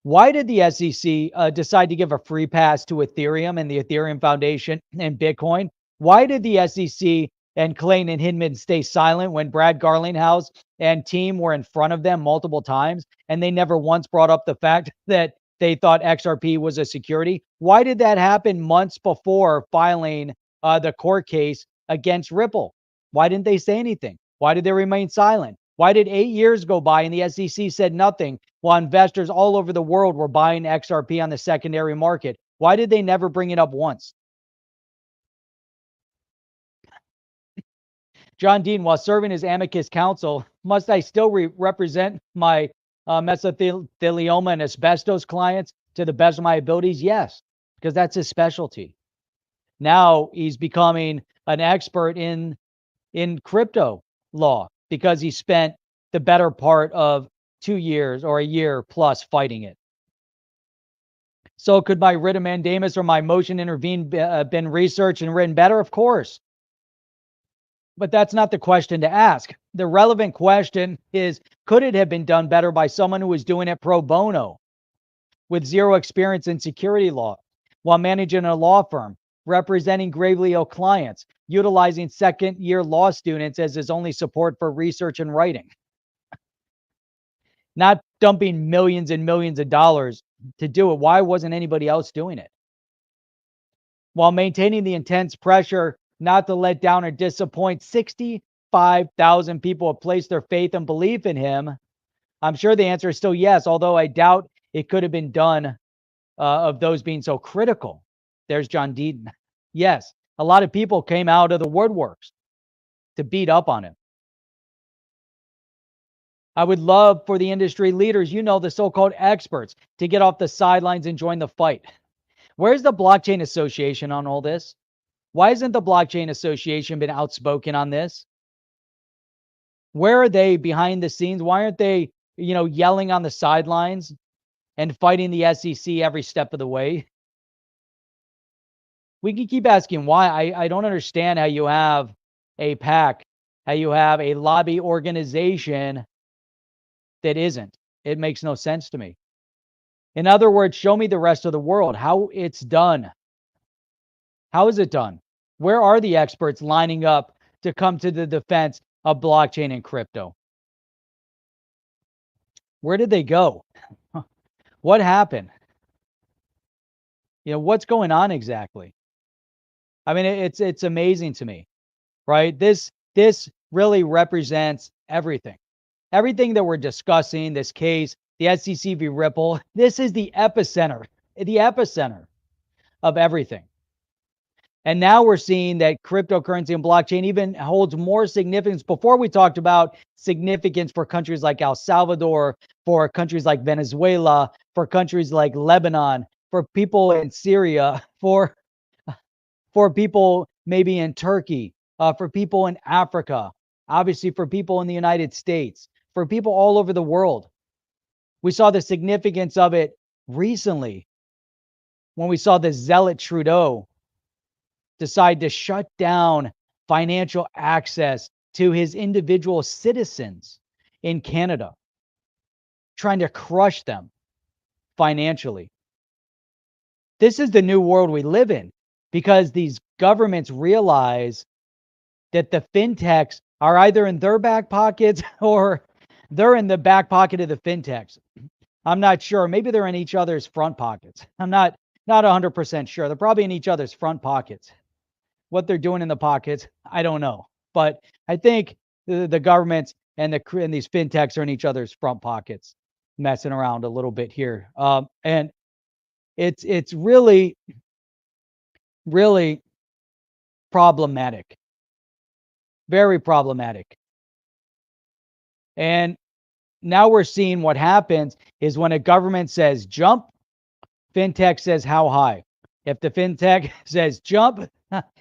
Why did the SEC decide to give a free pass to Ethereum and the Ethereum Foundation and Bitcoin? Why did the SEC and Clayton and Hinman stay silent when Brad Garlinghouse and team were in front of them multiple times and they never once brought up the fact that they thought XRP was a security? Why did that happen months before filing the court case against Ripple? Why didn't they say anything? Why did they remain silent? Why did 8 years go by and the SEC said nothing while investors all over the world were buying XRP on the secondary market? Why did they never bring it up once? John Dean, while serving as amicus counsel, must I still represent my mesothelioma and asbestos clients to the best of my abilities? Yes, because that's his specialty. Now he's becoming an expert in crypto law because he spent the better part of 2 years or a year plus fighting it. So could my writ of Mandamus or my motion intervene been researched and written better? Of course. But that's not the question to ask. The relevant question is, could it have been done better by someone who was doing it pro bono with zero experience in security law while managing a law firm, representing gravely ill clients, utilizing second-year law students as his only support for research and writing, not dumping millions and millions of dollars to do it? Why wasn't anybody else doing it? While maintaining the intense pressure not to let down or disappoint 65,000 people have placed their faith and belief in him. I'm sure the answer is still yes, although I doubt it could have been done of those being so critical. There's John Deaton. Yes, a lot of people came out of the woodworks to beat up on him. I would love for the industry leaders, the so-called experts, to get off the sidelines and join the fight. Where's the Blockchain Association on all this? Why hasn't the Blockchain Association been outspoken on this? Where are they behind the scenes? Why aren't they, yelling on the sidelines and fighting the SEC every step of the way? We can keep asking why. I don't understand how you have a PAC, how you have a lobby organization that isn't. It makes no sense to me. In other words, show me the rest of the world, how it's done. How is it done? Where are the experts lining up to come to the defense of blockchain and crypto? Where did they go? What happened? What's going on exactly? I mean, it's amazing to me, right? This really represents everything. Everything that we're discussing, this case, the SEC v. Ripple, this is the epicenter of everything. And now we're seeing that cryptocurrency and blockchain even holds more significance. Before we talked about significance for countries like El Salvador, for countries like Venezuela, for countries like Lebanon, for people in Syria, for people maybe in Turkey, for people in Africa, obviously for people in the United States, for people all over the world. We saw the significance of it recently when we saw the zealot Trudeau decide to shut down financial access to his individual citizens in Canada, trying to crush them financially. This is the new world we live in because these governments realize that the fintechs are either in their back pockets or they're in the back pocket of the fintechs. I'm not sure. Maybe they're in each other's front pockets. I'm not 100% sure. They're probably in each other's front pockets. What they're doing in the pockets, I don't know. But I think the governments and these fintechs are in each other's front pockets, messing around a little bit here. And it's really problematic. Very problematic. And now we're seeing what happens is when a government says jump, fintech says how high. If the fintech says jump,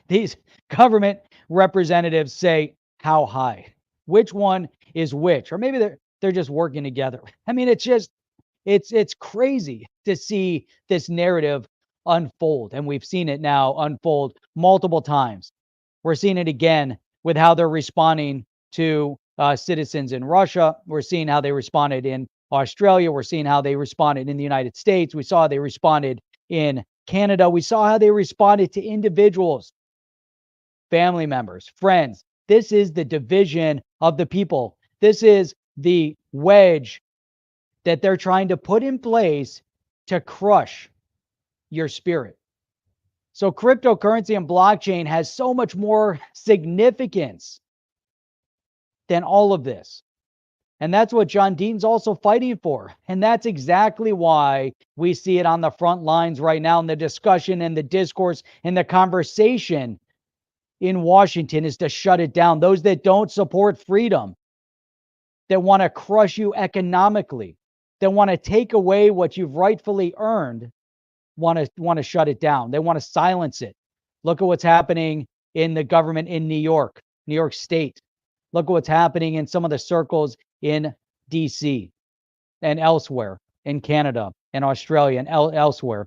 these government representatives say how high. Which one is which? Or maybe they're just working together. I mean, it's crazy to see this narrative unfold, and we've seen it now unfold multiple times. We're seeing it again with how they're responding to citizens in Russia. We're seeing how they responded in Australia. We're seeing how they responded in the United States. We saw how they responded in Canada. We saw how they responded to individuals, family members, friends. This is the division of the people. This is the wedge that they're trying to put in place to crush your spirit. So cryptocurrency and blockchain has so much more significance than all of this. And that's what John Deaton's also fighting for. And that's exactly why we see it on the front lines right now in the discussion and the discourse and the conversation in Washington is to shut it down. Those that don't support freedom, that want to crush you economically, that want to take away what you've rightfully earned, want to shut it down. They want to silence it. Look at what's happening in the government in New York State. Look at what's happening in some of the circles in DC and elsewhere in Canada and Australia and elsewhere.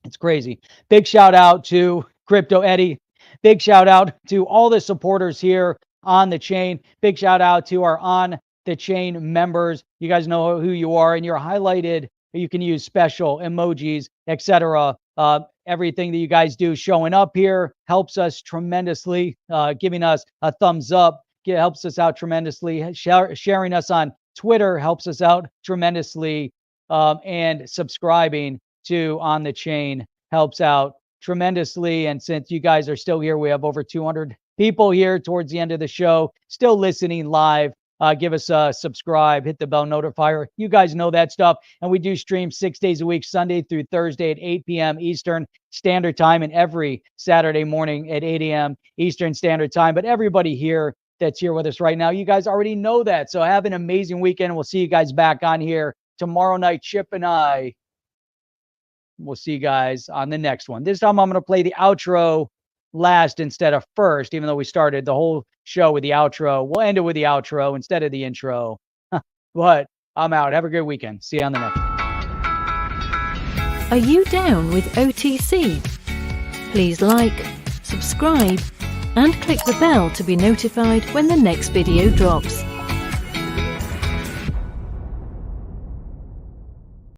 It's crazy. Big shout out to Crypto Eddie. Big shout out to all the supporters here on the chain. Big shout out to our on the chain members. You guys know who you are, and you're highlighted. You can use special emojis, etc. Everything that you guys do showing up here helps us tremendously. Giving us a thumbs up helps us out tremendously. Sharing us on Twitter helps us out tremendously. And subscribing to On the Chain helps out tremendously. And since you guys are still here, we have over 200 people here towards the end of the show, still listening live. Give us a subscribe, hit the bell notifier. You guys know that stuff. And we do stream 6 days a week, Sunday through Thursday at 8 p.m. Eastern Standard Time, and every Saturday morning at 8 a.m. Eastern Standard Time. But everybody here that's here with us right now, you guys already know that. So have an amazing weekend. We'll see you guys back on here tomorrow night. Chip and I will see you guys on the next one. This time I'm going to play the outro last instead of first, even though we started the whole show with the outro. We'll end it with the outro instead of the intro. But I'm out. Have a good weekend. See you on the next one. Are you down with OTC? Please like, subscribe, and click the bell to be notified when the next video drops.